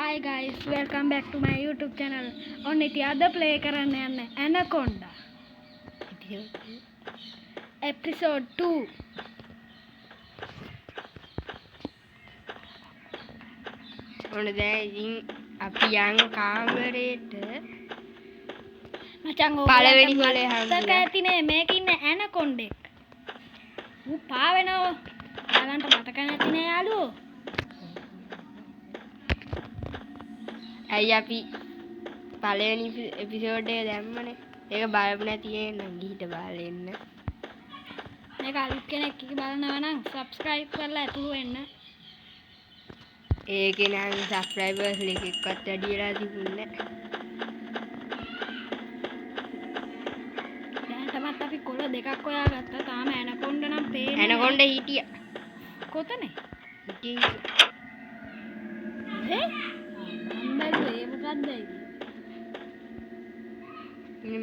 Hi guys, welcome back to my YouTube channel. Only the other play කරන්න යන්නේ Anaconda. Episode 2. ඔන්න දැන් ඉතින් අපි යන් කාමරේට මචං පළවෙනි කොලේ හම්බුණා. ඇතිනේ මේක ඉන්නේ Anaconda එක. ඌ පාවෙනවා. යාලන්ට මතක නැතිනේ යාළුවෝ. ඇයි අපි පළවෙනි එපිසෝඩ් එක දැම්මනේ. ඒක බලමු නැති නේද ගිහිට බලන්න එන්න. මේක අලුත් කෙනෙක් කි බලනවා නම් subscribe කරලා ඇතුළු වෙන්න. ඒකේ නම් subscribers එකක්වත් වැඩි වෙලා තිබුණේ නැහැ. දැන් තමත් අපි කොළ දෙකක් හොයාගත්තා. තාම Anaconda නම් පේන්නේ. Anaconda හිටියා. කොතනේ? හිටියේ. මම බැලුවේ ඒ මොකක්ද ඒක?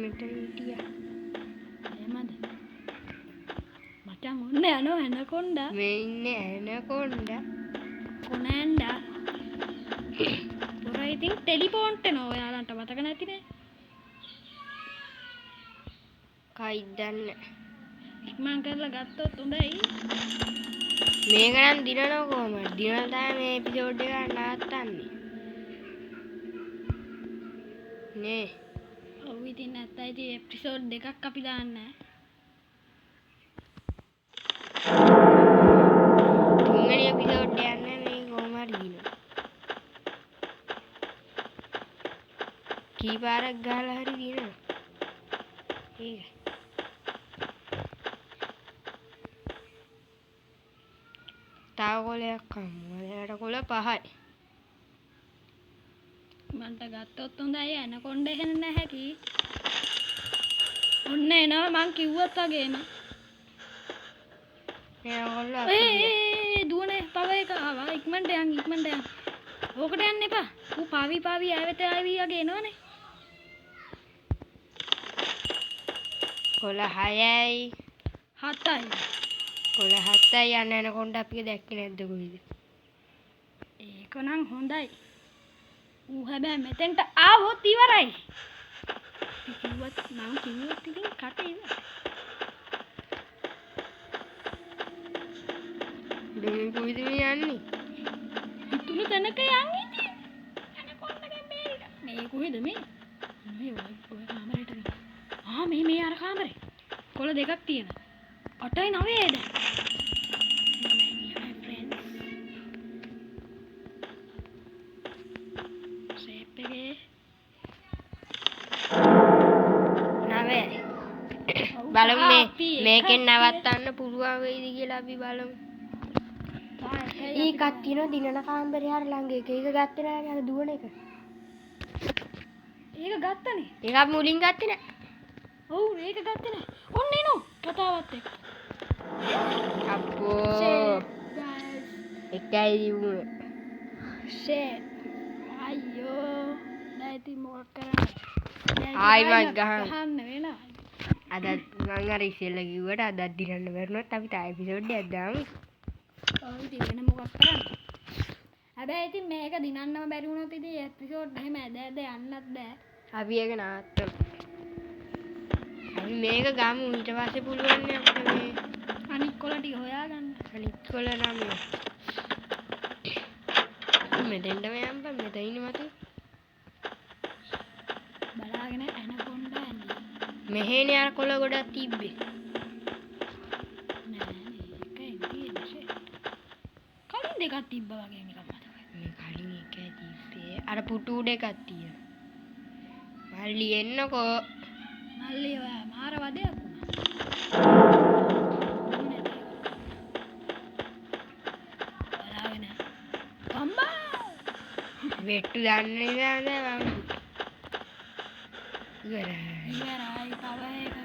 මෙතන හිටියා. එහෙමද? මචං ඔන්න යනවා Anaconda. මේ ඉන්නේ Anaconda. කොනෑන්ඩා. පොර ඉතින් ටෙලිපෝන්ට් වෙනවා ඔයාලන්ට මතක නැතිනේ. කයිද දන්නේ. ඉක්මන් කරලා ගත්තොත් හොඳයි. මේක නම් දිනනවා කොහමද? දිනලා තමයි මේ එපිසෝඩ් එක නවත්තන්නේ. නේ. ඔව් ඉතින් නැත්තම් ඉතින් එපිසෝඩ් දෙකක් අපි දාන්නේ. තුන්වෙනි එපිසෝඩ් එක යන්නේ මේ කොහම හරි දිනනවා. කීපාරක් ගහලා හරි දිනනවා. ඒක. තව කොලයක් කමු. එයාට කොල 5යි. මන්ට ගත්තොත් හොඳයි Anaconda එහෙම නැහැ කි. ඔන්න එනවා මං කිව්වත් වගේම. ඒ දුවනේ පව එක ආවා. ඉක්මනට යන්. ඕකට යන්න එපා. ඌ පාවි ආවෙත ආවි වගේ එනවනේ. කොල 6යි. 7යි. කොල 7යි යන Anaconda අපි දැක්කේ නැද්ද කොහෙද? ඒක නම් හොඳයි. ඌ හැබැයි මෙතෙන්ට ආවොත් ඉවරයි. කිව්වත් ඉතින් කට ඉවරයි. දෙමි කොහෙද මේ යන්නේ? ඉතුරු තැනක යන් ඉතින්. Anaconda ගේ මේ කොහෙද මේ? මේ ඔය කාමරේට ගිහින්. මේ අර කාමරේ. කොළ දෙකක් තියෙනවා. 8යි 9යි දැන්. බලමු මේකෙන් නවත්තන්න පුළුවන් වෙයිද කියලා අපි බලමු. ඊකක් තියෙනවා දිනන කාමරේ හර ළඟ එක ගත්තේ නැහැ අර දුවන එක. ඒක ගත්තනේ. ඒක මුලින් ගත්තේ නැහැ. ඔව් ඒක ගත්තේ නැහැ. ඔන්න එනෝ කතාවත් එක්ක. අප්පෝ. එකයි දිවුනේ. ෂේට්. අයියෝ. නැති මොකක් කරන්නේ. ආයිමත් ගහන්න වෙනවා. අද මම අර ඉස්සෙල්ලා කිව්වට අද දිනන්න බැරුණොත් අපි තා එපිසෝඩ් එකක් දාමු. ඔව් ඉතින් වෙන මොකක් කරන්නේ. හැබැයි ඉතින් මේක දිනන්නම බැරි වුණොත් ඉතින් එපිසෝඩ් එහෙම ඇද යන්නත් බෑ. අපි ඒක නවත්තමු. අපි මේක ගමු ඊට පස්සේ පුළුවන් නේ අපිට මේ අනිත් කොළ ටික හොයාගන්න. අනිත් කොළ නම් මෙතෙන්ට යන්න මෙතන ඉන්නේ මතු. බලාගෙන Anaconda ඇන්නේ. මෙහෙනේ අර කොළ ගොඩක් තිබ්බේ. නෑ ඒකයි තියෙන්නේ. කලින් දෙකක් තිබ්බා වගේ එකක් මතකයි. මේ කලින් එකයි තිබ්බේ. අර පුටු උඩ එකක් තියෙනවා. මල්ලි එන්නකෝ. මල්ලි ඔයා මාර වදයක් වුණා. බලාගෙන. අම්මා වෙට්ටු දන්නේ නැහැ මම. ඉවරයි පව එක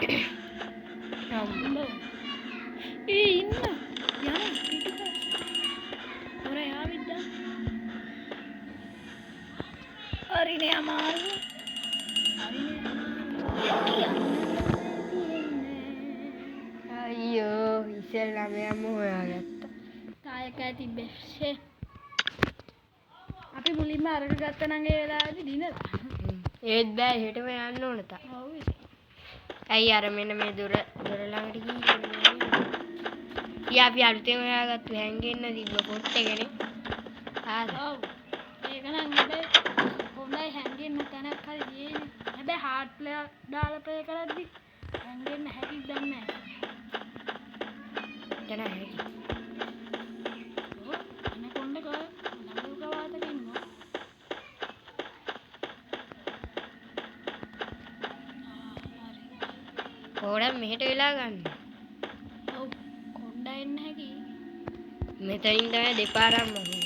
ගියා. අම්මෝ. ඉන්න. යන්න පිටුපස්ස. ඔරේ ආවිද්ද? හරිනේ අමාරු. අයියෝ ඉස්සෙල්ලා මම හොයාගත්තා. තායකයි තිබ්බේ. අපි මුලින්ම අරගෙන ගත්තා නම් ඒ වෙලාවේදී දිනලා. ඒත් බෑ හෙටම යන්න ඕන තා. ඔව්. ඇයි අර මෙන්න මේ දොර ළඟට ගිහින් අපි අලුතෙන් හොයාගත්තු හැංගෙන්න තිබ්බ පොට් එකනේ. ඔව්. ඒක නම් හැබැයි හොඳයි හැංගෙන්න තැනක් හරි තියෙන්නේ. හැබැයි හાર્ට් ප්ලේ දාලා ප්ලේ කරද්දි හැංගෙන්න හැකිද දන්නේ නැහැ. එතන හැටි. ඔව්. අනේ කොණ්ඩක ළඟ ගාතක ඉන්නවා. ඕඩම් මෙහෙට වෙලා ගන්න. ඔව්. කොණ්ඩ එන්න හැකි. මෙතනින් තමයි දෙපාරක්ම හොයන්නේ.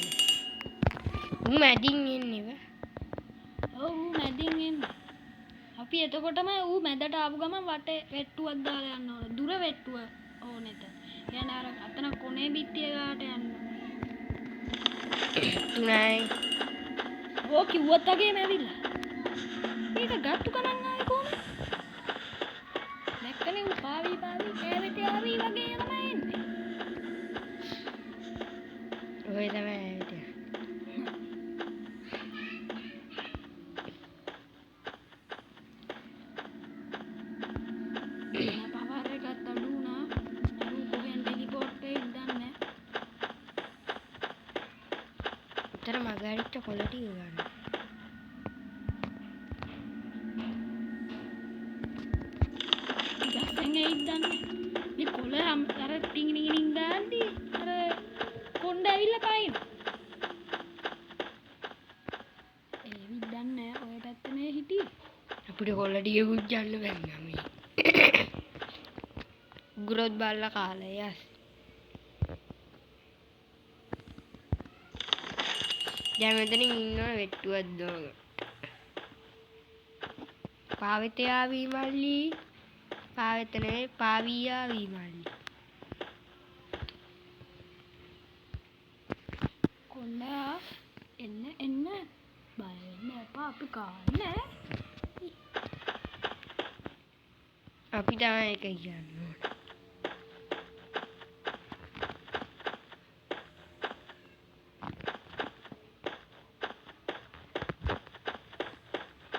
මැදින් එන්නේ ව. ඔව් ඌ මැදින් එන්නේ. අපි එතකොටම ඌ මැදට ආපු ගමන් වටේ වෙට්ටුවක් දාලා යන්න ඕන. දුර වෙට්ටුව ඕනෙත. يعني අර අතන කොනේ පිටිය ගාට යන්න. තුනයි. ඕ කිව්වත් වගේම ඇවිල්ලා. මේක ගත්තු ගණන් ආවේ කොහොමද? දැක්කනේ ඌ පාවි කෑවෙට ආවි වගේ තමයි එන්නේ. ඔය තමයි ඇවිත්. පවර් එකත් අඩු වුණා. ඌ කොහෙන්ද රිපෝට් එකක් දාන්නේ? උතර මගාරිට කොළ ටික ගන්න. ගස්සෙන් එයිද දන්නේ. මේ කොළ අර ටිං ටිං ටිං ගාන්දි අර කොණ්ඩ ඇවිල්ලා පයින්. ඒවිත් දන්නේ ඔය පැත්තේ හිටියේ. අපිට කොළ ටික ගුජ්ජන්න බැන්නා මේ. ගුරොත් බල්ලා කාලා යස්. දැන් මෙතනින් ඉන්නවා වෙට්ටුවක් දාගෙන. පාවෙතේ ආවි මල්ලි. පාවෙත නෙවෙයි පාවී ආවි මල්ලි. කොණ්ඩා එන්න බය වෙන්න එපා අපි කාන්නේ. අපි තමයි ඒක කියන්නේ.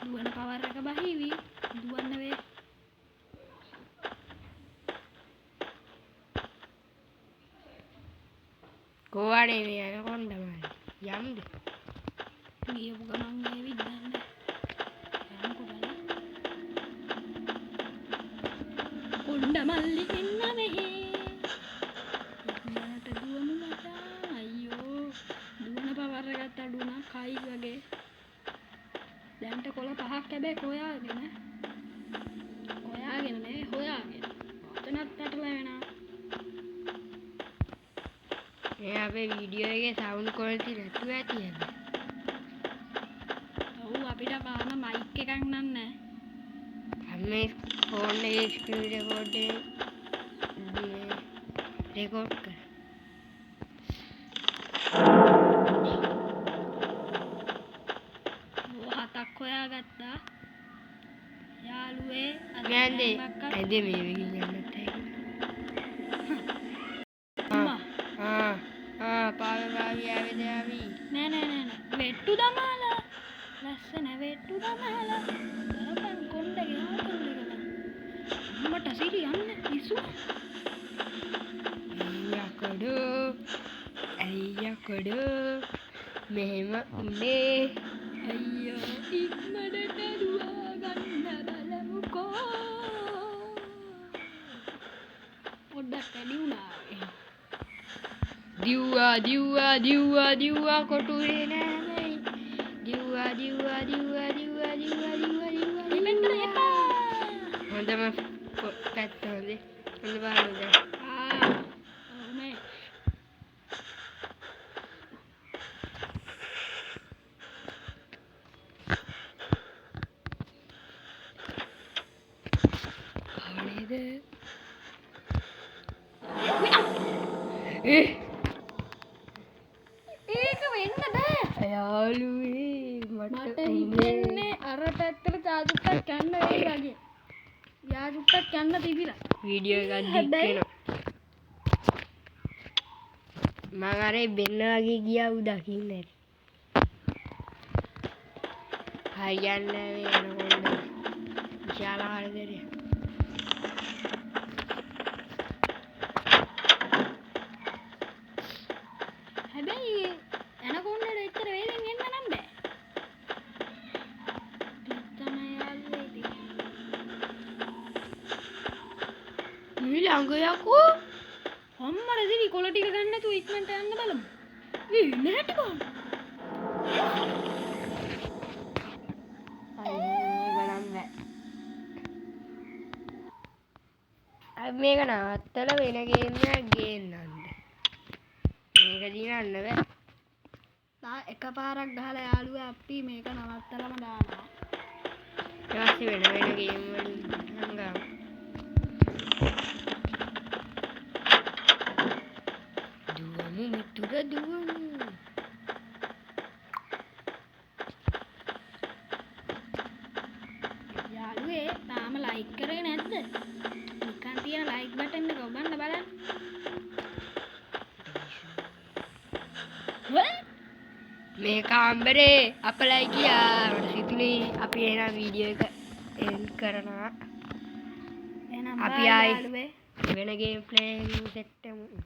දුවන පවර් එක බහිවි. දුවන්න වේ. කොවාඩේ මේ යන කොණ්ඩමයි. යම්ද? ගියපු ගමන් ඒවිත් දන්නේ. යමුකෝ බලන්න. කොණ්ඩ මල්ලි එන්න මෙහෙ. ඉක්මනට දුවමු මචං. අයියෝ. දුවන පවර් එකත් අඩු වුණා කයි වගේ. දැන්ට කොළ පහක් හැබැයි හොයාගෙන නේ හොයාගෙන. ඔතනත් පැටලලා වෙනවා. මේ අපේ වීඩියෝ එකේ සවුන්ඩ් ක්වොලිටි නැතුව ඇති හැබැයි. ඔව් අපිට බාන මයික් එකක් නෑ. මේ ෆෝන් එකේ ස්ක්‍රීන් රෙකෝඩ් එකේ රෙකෝඩ් කර. ඔව් හතක් හොයාගත්තා. යාළුවේ මෑන්දේ ඇදේ මේ වෙකින් යන්නත් ඇයි. නෑ වෙට්ටු දමාලා ලස්සන වෙට්ටු දමාලා දරපන් කොණ්ඩ ගහන්න මට සිරි යන්න ඉසු අයියකඩෝ මෙහෙම උනේ අයියෝ ඉක්මනට දුවා ගන්න බලමුකෝ පොඩ්ඩක් වැඩි වුණා දිව්වා කොටුවේ නෑ දිව්වා ඉමෙන්ට එපා හොඳම පැත්ත හොඳේ හොඳ බලන්න දැන් මේ ආනේද ඒක වෙන්න බෑ යාළුවේ මට හිතෙන්නේ අර පැත්තට චාදුට්ටක් යන්න වෙයි වගේ. යාදුට්ටක් යන්න තිබිලා. වීඩියෝ එකක් දික්කේනවා. මම අර බෙන්න වගේ ගියා උ දකින්න ඇති. හරියන්නේ යනකොට විශාල ආකාරයක හැබැයි ඇනකොන්ඩට එච්චර වේගෙන් එන්න නම් බෑ. තමයි යාළුවෝ ඉතින්. මේ ළඟ යකෝ අම්මර දිවි කොළ ටික ගන්න නැතුව ඉක්මනට යන්න බලමු. මේ නැටි බලන්න. මේක නවත්තලා වෙන ගේම් එකක් ගේන්නන්න. මේක දිනන්න බෑ. එකපාරක් ගහලා යාළුවා අපි මේක නවත්තලම දානවා. ඊට පස්සේ වෙන ගේම් වලින් හංගා. දුවමු මිතුර දුවමු. යාළුවේ තාම ලයික් කරේ නැද්ද? නිකන් තියෙන ලයික් බටන් එක ඔබන්න බලන්න. මේ කාමරේ අපලයි කියා මට සිතුනේ අපි එන වීඩියෝ එක එන්ඩ් කරනවා. එහෙනම් අපි බයි ආයි යාළුවේ. වෙන ගේම් ප්ලේයින් සෙට් එකමු.